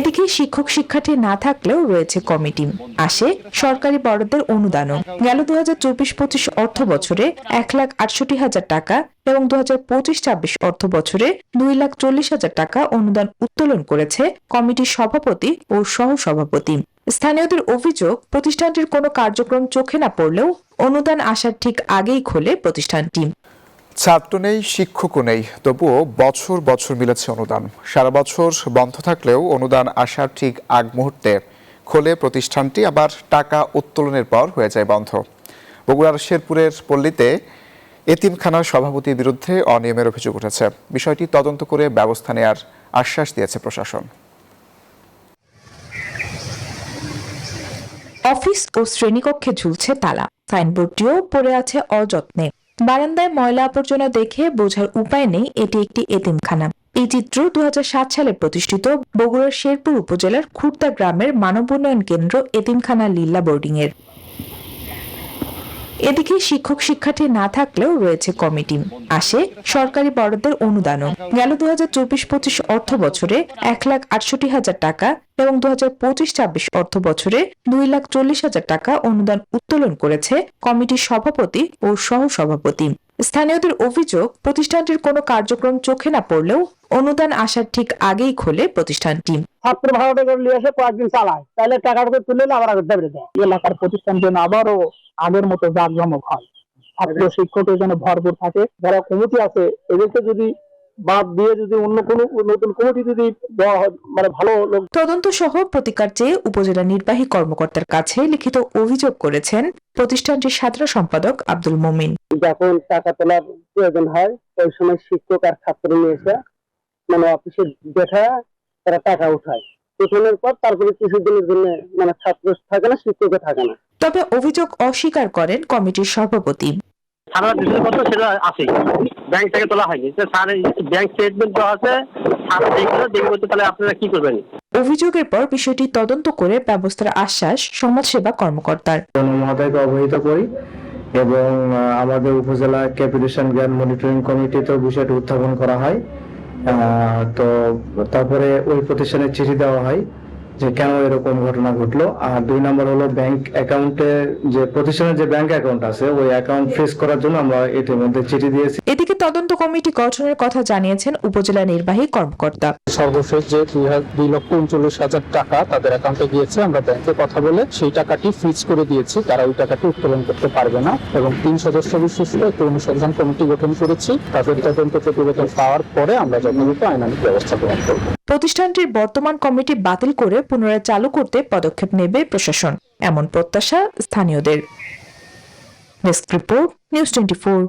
এদিকে শিক্ষক শিক্ষার্থী না থাকলেও রয়েছে কমিটি, আসে সরকারি বরাদ্দের অনুদানও। গেল 2024-25 অর্থ বছরে 1,68,000 টাকা এবং 2025-26 অর্থ বছরে 2,40,000 টাকা অনুদান উত্তোলন করেছে কমিটির সভাপতি ও সহসভাপতি। স্থানীয়দের অভিযোগ, প্রতিষ্ঠানটির কোনো কার্যক্রম চোখে না পড়লেও অনুদান আসার ঠিক আগেই খোলে প্রতিষ্ঠানটি। ছাত্র নেই, শিক্ষকও নেই, তবুও বছর বছর মিলেছে অনুদান। সারা বছর বন্ধ থাকলেও অনুদান আসার ঠিক আগ মুহূর্তে খোলে প্রতিষ্ঠানটি, আবার টাকা উত্তোলনের পর হয়ে যায় বন্ধ। বগুড়ার শেরপুরের পল্লীতে এতিমখানার সভাপতির বিরুদ্ধে অনিয়মের অভিযোগ উঠেছে। বিষয়টি তদন্ত করে ব্যবস্থা নেওয়ার আশ্বাস দিয়েছে প্রশাসন। অফিস ও শ্রেণীকক্ষে ঝুলছে তালা, সাইনবোর্ডটিও পড়ে আছে অযত্নে। বারান্দায় ময়লা আবর্জনা দেখে বোঝার উপায় নেই এটি একটি এতিমখানা। এই চিত্র 2007 সালে প্রতিষ্ঠিত বগুড়ার শেরপুর উপজেলার খুর্দা গ্রামের মানব উন্নয়ন কেন্দ্র এতিমখানা লিল্লা বোর্ডিং এর। এদিকে শিক্ষক শিক্ষার্থী না থাকলেও রয়েছে কমিটি, আসে সরকারি বরাদ্দের অনুদানও। গেল 2024-25 অর্থ বছরে 1,68,000 টাকা এবং 2025-26 অর্থ বছরে 2,40,000 টাকা অনুদান উত্তোলন করেছে কমিটির সভাপতি ও সহসভাপতি। স্থানীয়দের অভিযোগ, প্রতিষ্ঠানটির কোনো কার্যক্রম চোখে না পড়লেও অনুদান আসার ঠিক আগেই খোলে প্রতিষ্ঠানটি। ছাত্র ভাড়াটা করে নিয়ে এসে কয়েকদিন চালায়, তাহলে টাকাটা তুলে আবার দেবে দেয়। এলাকার প্রতিষ্ঠান যেন আবারও আগের মতো জাঁকজমক হয়, ছাত্র শিক্ষকের যেন ভরপুর থাকে। যারা কমিটি আছে এদেরকে যদি বাদ দিয়ে যদি অন্য কোনো নতুন কমিটি যদি দেওয়া হয়, মানে ভালো লোক। তদন্ত সহ প্রতিকার চেয়ে উপজেলা নির্বাহী কর্মকর্তার কাছে লিখিত অভিযোগ করেছেন প্রতিষ্ঠানটির সাধারণ সম্পাদক আব্দুল মোমিন। যখন টাকা তোলার প্রয়োজন হয় ওই সময় শিক্ষক আর ছাত্র নিয়ে এসে মানে অফিসে দেখা তারা টাকা উঠায়, উঠানোর পর তারপরে কিছুদিনের জন্য মানে ছাত্র থাকে না, শিক্ষক থাকে না। তবে অভিযোগ অস্বীকার করেন কমিটির সভাপতি। সারা দেশের কথা সেটা আছে, ব্যাংক থেকে তোলা হয়নি, স্যার ব্যাংক স্টেটমেন্ট দেওয়া আছে, স্যার দেখবে তাহলে আপনারা কি করবেন। অভিযোগের পর বিষয়টি তদন্ত করে ব্যবস্থার আশ্বাস সমাজসেবা কর্মকর্তার। মহোদয়কে অবহিত করি এবং আমাদের উপজেলা ক্যাপিটেশন জ্ঞান মনিটরিং কমিটিতেও বিষয়টি উত্থাপন করা হয়। তো তারপরে ওই প্রতিষ্ঠানের চিঠি দেওয়া হয় যে কেন এরকম ঘটনা ঘটলো। আর 2 নম্বর হলো ব্যাংক অ্যাকাউন্টে যে প্রতিষ্ঠানের যে ব্যাংক অ্যাকাউন্ট আছে ওই অ্যাকাউন্ট ফ্রিজ করার জন্য আমরা এটির মধ্যে চিঠি দিয়েছি। এদিকে তদন্ত কমিটি গঠনের কথা জানিয়েছেন উপজেলা নির্বাহী কর্মকর্তা। সর্বশেষ যে 2,39,000 টাকা তাদের অ্যাকাউন্টে গিয়েছে, আমরা ব্যাংকে কথা বলে সেই টাকাটি ফ্রিজ করে দিয়েছি, তারা ওই টাকাটি উত্তোলন করতে পারবে না এবং 3 সদস্য বিশিষ্ট একটি অনুসন্ধান কমিটি গঠন করেছি। তাদের তদন্ত প্রতিবেদন পাওয়ার পরে আমরা যথাযথ আইনানুগ ব্যবস্থা গ্রহণ করব। প্রতিষ্ঠানটির বর্তমান কমিটি বাতিল করে পুনরায় চালু করতে পদক্ষেপ নেবে প্রশাসন, এমন প্রত্যাশা স্থানীয়দের। Desk report, news 24।